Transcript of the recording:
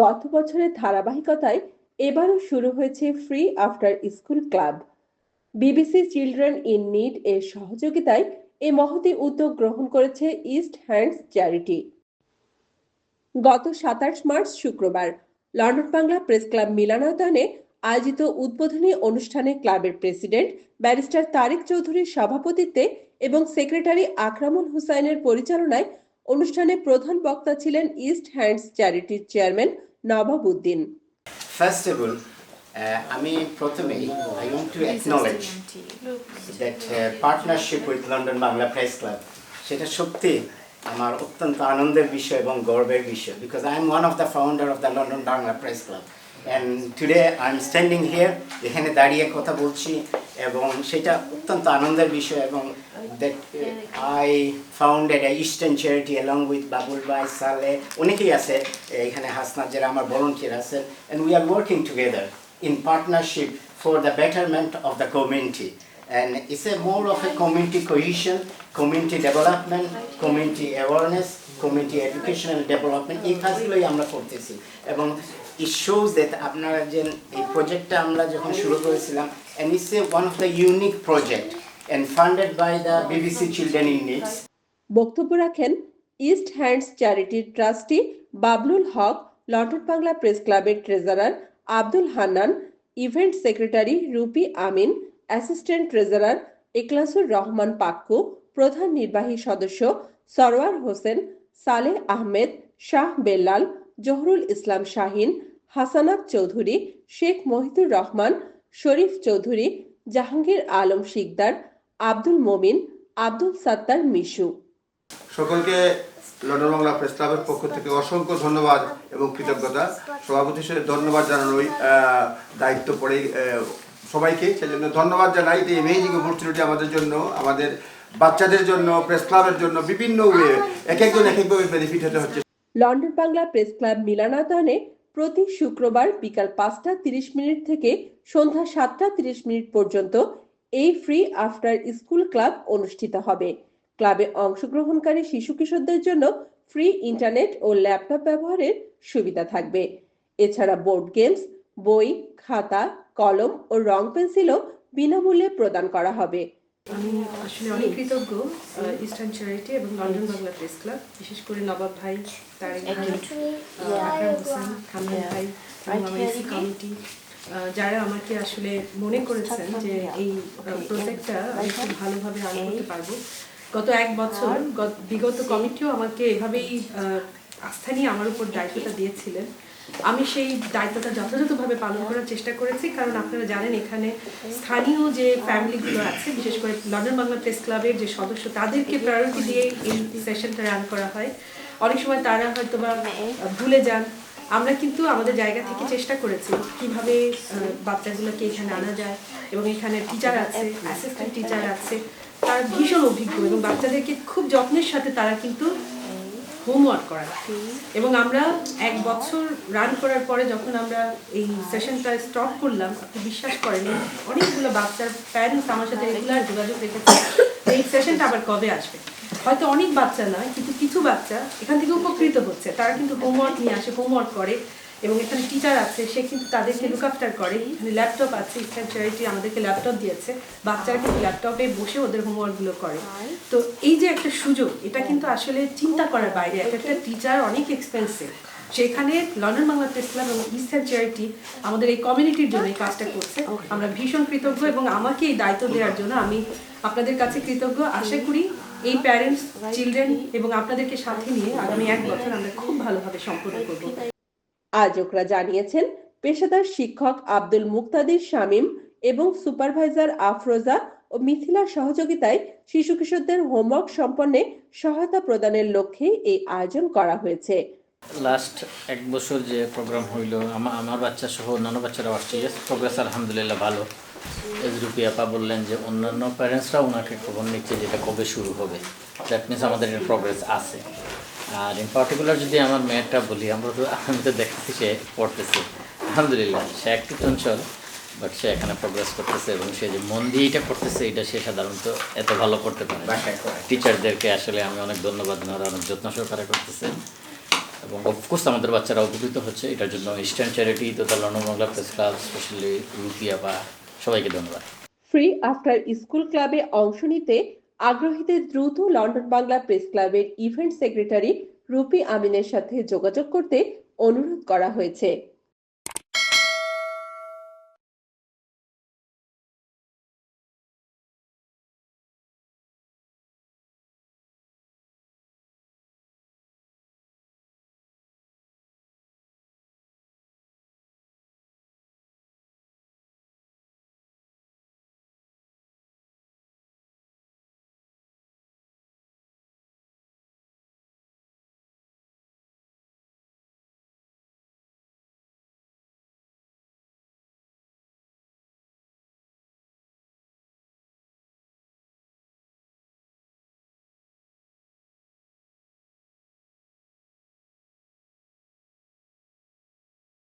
গত বছরের ধারাবাহিকতায় এবারও শুরু হয়েছে free after school club. BBC children in need এর সহযোগিতায় এ মহতী উদ্যোগ গ্রহণ করেছে ইস্ট হ্যান্ডস চ্যারিটি। গত ২৭ মার্চ শুক্রবার লন্ডন বাংলা প্রেস ক্লাব মিলনায়তনে আয়োজিত উদ্বোধনী অনুষ্ঠানে ক্লাবের প্রেসিডেন্ট ব্যারিস্টার তারেক চৌধুরীর সভাপতিত্বে এবং সেক্রেটারি আকরামুল হুসাইনের পরিচালনায় অনুষ্ঠানে প্রধান বক্তা ছিলেন ইস্ট হ্যান্ডস চ্যারিটির chairman Nawab Uddin. First of all, আমি প্রথমেই I want to acknowledge that partnership with London Bangla Press Club সেটা সত্যি আমার অত্যন্ত আনন্দের বিষয় এবং গর্বের বিষয় because I am one of the founder of the London Bangla Press Club and today I am standing here এখানে দাঁড়িয়ে কথা বলছি এবং সেটা অত্যন্ত আনন্দের বিষয় এবং that I founded a Eastern charity along with Babul Bhai Saleh অনেকেই আছে এখানে হাসনাত যারা আমার volunteer আছেন and we are working together in partnership for the betterment of the community and it's a more of a community cohesion, community development, community awareness, community educational development এই কাজগুলোই আমরা করতেছি এবং it shows that আপনারা যে এই প্রজেক্টটা আমরা যখন শুরু করেছিলাম and it's one of the unique project and funded by the BBC Children in Needs. বক্তব্য রাখেন ইস্ট হ্যান্ডস চ্যারিটির trustee Bablul Haque, London Bangla press ক্লাবের treasurer Abdul Hannan, event secretary Rupi Amin, assistant treasurer Ikhlasur Rahman Pakku, প্রধান নির্বাহী সদস্য সরওয়ার হোসেন, সালেহ আহমেদ, শাহ বেল্লাল, জহরুল ইসলাম শাহিন, হাসানাত চৌধুরী, শেখ মহিদুর রহমান, শরীফ চৌধুরী, জাহাঙ্গীর আলম শিকদার, আব্দুল মমিন, আব্দুল সাত্তার মিশু। সকলকে লন্ডন বাংলা প্রেস ক্লাবের পক্ষ থেকে অসংখ্য ধন্যবাদ এবং কৃতজ্ঞতা। সভাপতি হিসেবে ধন্যবাদ জানানোই দায়িত্ব পড়ে সবাইকে, সেজন্য ধন্যবাদ জানাই। এই অ্যামেজিং অপরচুনিটি আমাদের জন্য, আমাদের বাচ্চাদের জন্য, প্রেস ক্লাবের জন্য বিভিন্ন ওয়ে এক একজন এক একভাবে বেনিফিট হতে হচ্ছে। লন্ডন বাংলা প্রেস ক্লাব মিলনায়তনে প্রতি শুক্রবার বিকাল ৫টা ৩০ থেকে সন্ধ্যা ৭টা ৩০ পর্যন্ত এই ফ্রি আফটার স্কুল ক্লাব অনুষ্ঠিত হবে। ক্লাবে অংশগ্রহণকারী শিশু কিশোরদের জন্য ফ্রি ইন্টারনেট ও ল্যাপটপ ব্যবহারের সুবিধা থাকবে। এছাড়া বোর্ড গেমস, বই, খাতা, কলম ও রং পেন্সিলও বিনামূল্যে প্রদান করা হবে। আমি আসলে অনেক কৃতজ্ঞ ইস্টার্ন চ্যারিটি এবং লন্ডন বাংলা প্রেস ক্লাব, বিশেষ করে নবাব ভাই, তারেক ভাই, আকরাম হোসেন, খামিল ভাই এবং আমার এসি কমিটি যারা আমাকে আসলে মনে করেছেন যে এই প্রজেক্টটা আমি খুব ভালোভাবে রান করতে পারবো। গত ১ বছর বিগত কমিটিও আমাকে এভাবেই আস্থা নিয়ে আমার উপর দায়িত্বটা দিয়েছিলেন। আমি সেই দায়িত্বটা যথাযথভাবে পালন করার চেষ্টা করেছি, কারণ আপনারা জানেন এখানে স্থানীয় যে ফ্যামিলিগুলো আছে, বিশেষ করে লন্ডন বাংলা প্রেস ক্লাবের যে সদস্য, তাদেরকে প্রায়োরিটি দিয়ে এই সেশনটা রান করা হয়। অনেক সময় তারা হয়তো বা ভুলে যান। আমরা কিন্তু আমাদের জায়গা থেকে চেষ্টা করেছি কিভাবে বাচ্চাগুলোকে এখানে আনা যায় এবং এখানে টিচার আছে, অ্যাসিস্ট্যান্ট টিচার আছে, তারা ভীষণ অভিজ্ঞ এবং বাচ্চাদেরকে খুব যত্নের সাথে তারা কিন্তু হোমওয়ার্ক করা। এবং আমরা ১ বছর রান করার পরে যখন আমরা এই সেশনটা স্টপ করলাম, আপনি বিশ্বাস করেন অনেকগুলো বাচ্চার প্যারেন্টস আমার সাথে রেগুলার যোগাযোগ রেখেছে এই সেশনটা আবার কবে আসবে। হয়তো অনেক বাচ্চা নয়, কিন্তু কিছু বাচ্চা এখান থেকে উপকৃত হচ্ছে। তারা কিন্তু হোমওয়ার্ক নিয়ে আসে, হোমওয়ার্ক করে এবং এখানে টিচার আছে, সে কিন্তু তাদেরকে লুক আফটার করে। এখানে ল্যাপটপ আছে, ইস্টার্ন চ্যারিটি আমাদেরকে ল্যাপটপ দিয়েছে, বাচ্চারা কিন্তু ল্যাপটপে বসে ওদের হোমওয়ার্কগুলো করে। তো এই যে একটা সুযোগ, এটা কিন্তু আসলে চিন্তা করার বাইরে। একটা টিচার অনেক এক্সপেন্সিভ, সেখানে লন্ডন বাংলা প্রেস ক্লাব এবং ইস্টার্ন চ্যারিটি আমাদের এই কমিউনিটির জন্য এই কাজটা করছে। আমরা ভীষণ কৃতজ্ঞ এবং আমাকে এই দায়িত্ব দেওয়ার জন্য আমি আপনাদের কাছে কৃতজ্ঞ। আশা করি এই প্যারেন্টস, চিলড্রেন এবং আপনাদেরকে সাথে নিয়ে আগামী ১ বছর আমরা খুব ভালোভাবে সম্পন্ন করব। আয়োজকরা জানিয়েছেন, পেশাদার শিক্ষক আব্দুল মুক্তাদির শামীম এবং সুপারভাইজার আফরোজা ও মিথিলার সহযোগিতায় শিশু কিশোরদের হোমওয়ার্ক সম্পন্নে সহায়তা প্রদানের লক্ষ্যে এই আয়োজন করা হয়েছে। লাস্ট ১ বছর যে প্রোগ্রাম হইল, আমার বাচ্চা সহ অন্যান্য বাচ্চারা আসছে, প্রোগ্রেস আলহামদুলিল্লাহ ভালো। এসরুপি আপা বললেন যে অন্যান্য প্যারেন্টসরা ওনাকে খবর নিচ্ছে যেটা কবে শুরু হবে। দ্যাট মিনস আমাদের এর প্রোগ্রেস আছে। আর ইন পার্টিকুলার যদি আমার মেয়েটা বলি, আমি তো দেখতেছি সে পড়তেছে আলহামদুলিল্লাহ। সে একটু চঞ্চল, বাট সে এখানে প্রোগ্রেস করতেছে এবং সে যে মন দিয়ে এটা করতেছে, এটা সে সাধারণত এত ভালো করতে পারে। টিচারদেরকে আসলে আমি অনেক ধন্যবাদ, ওনারা অনেক যত্ন সহকারে করতেছে এবং এবং অফকোর্স আমাদের বাচ্চারা উপকৃত হচ্ছে। এটার জন্য ইস্টার্ন চ্যারিটি তথা London Bangla press club, specially Rupia বা সবাইকে ধন্যবাদ। ফ্রি আফটার স্কুল ক্লাবে অংশ নিতে আগ্রহীদের দ্রুত লন্ডন বাংলা প্রেস ক্লাবের ইভেন্ট সেক্রেটারি রুপি আমিনের সাথে যোগাযোগ করতে অনুরোধ করা হয়েছে।